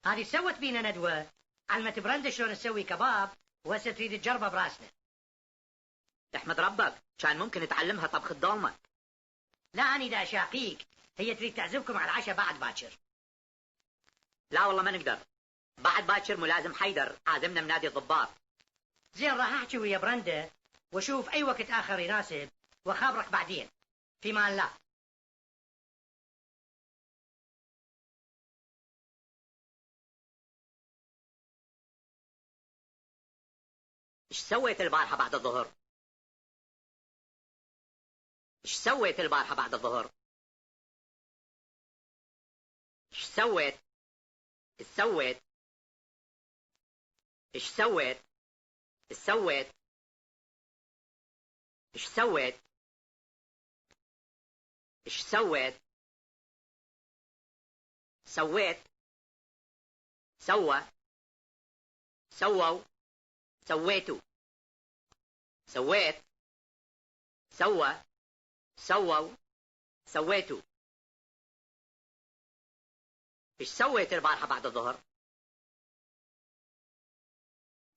هذه سوت بينا ندوة علمت برندا شلون نسوي كباب، وهسه تريد تجربه براسنا. احمد ربك كان ممكن تعلمها طبخ الدولمة. لا أنا دا أشاقيك، هي تريد تعزمكم على العشاء بعد باكر. لا والله ما نقدر، بعد باكر ملازم حيدر عازمنا من نادي الضباط. زين راح أحكي ويا برندا وأشوف أي وقت آخر يناسب وأخابرك بعدين. في مان الله. ايش سويت البارحة بعد الظهر؟ ايش سويت البارحة بعد الظهر؟ ايش سويت؟ ايش سويت؟ ايش سويت؟ ايش سويت؟ ايش سويت؟ ايش سويت؟ سويت، سوى، سووا، سويتوا، سويت، سوى، سووا، سويتوا. ايش سويت البارحة بعد الظهر؟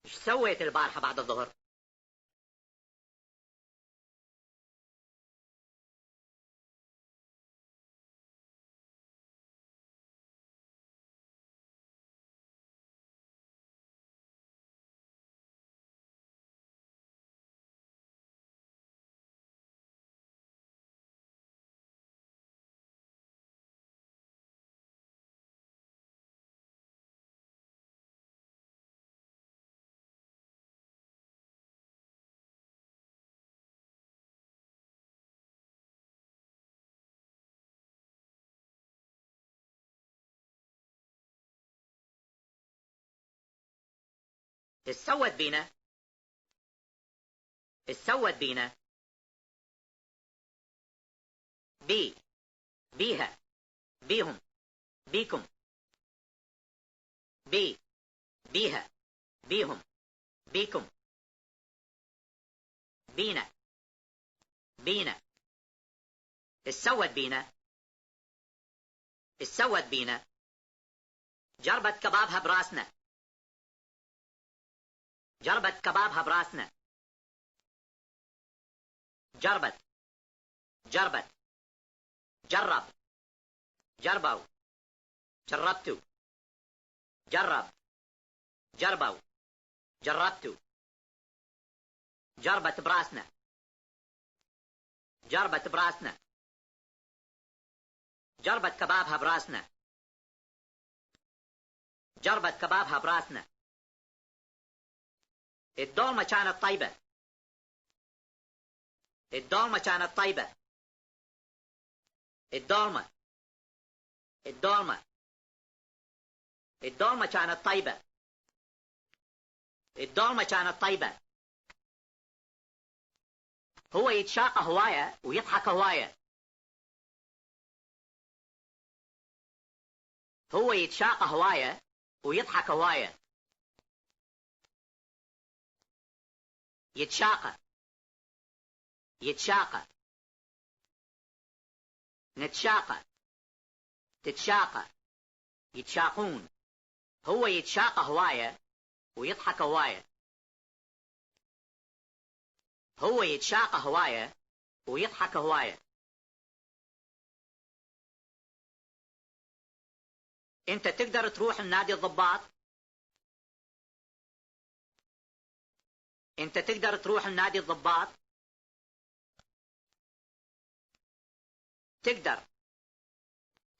ايش سويت البارحة بعد الظهر؟ ايش سوت بينا؟ ايش سوت بينا؟ بي، بيها، بيهم، بيكم. بي، بيها، بيهم، بيكم. بينا، بينا. ايش سوت بينا؟ ايش سوت بينا؟ جربت كبابها براسنا. جربت كبابها براسنا. جربت، جربت، جرب، جربوا، جربتوا، جرب، جربوا، جربتوا. جربت براسنا. جربت براسنا. جربت كبابها براسنا. جربت كبابها براسنا. الدولمة كانت طيبة. الدولمة كانت طيبة. الدولمة، الدولمة، الدولمة كانت طيبة. الدولمة كانت طيبة. هو يتشاق هواية ويضحك هواية. هو يتشاق هواية ويضحك هواية. يتشاق، يتشاق. نتشاق، تتشاق، يتشاقون. هو يتشاق هواية ويضحك هواية. هو يتشاق هواية ويضحك هواية. انت تقدر تروح النادي الضباط؟ انت تقدر تروح النادي الضباط؟ تقدر،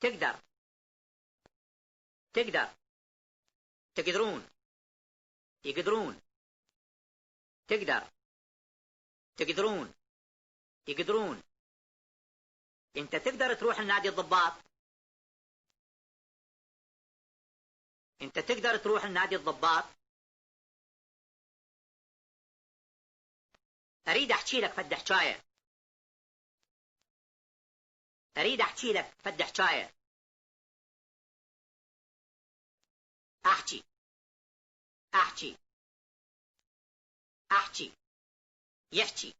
تقدر، تقدر. تقدرون، يقدرون. تقدر، تقدرون، يقدرون. انت تقدر تروح النادي الضباط؟ انت تقدر تروح النادي الضباط؟ اريد احكي لك فد حكايه. اريد احكي لك فد حكايه. احكي، احكي، احكي. يحكي،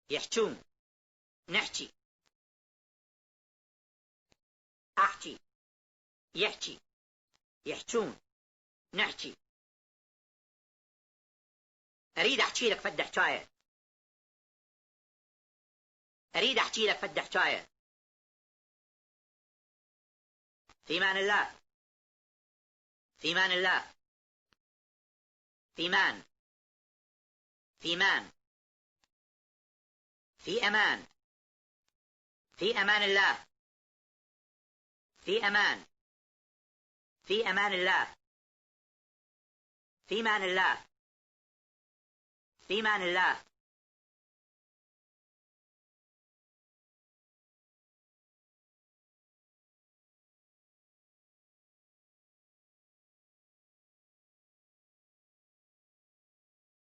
يحجون. نحكي. احكي، يحكي. يحجون نحكي. أريد أحكي لك فد حكاية. أريد أحكي لك فد حكاية. في مان الله. في مان الله. في مان. في مان. في أمان. في أمان الله. في أمان. في أمان الله. في مان الله. في مان الله.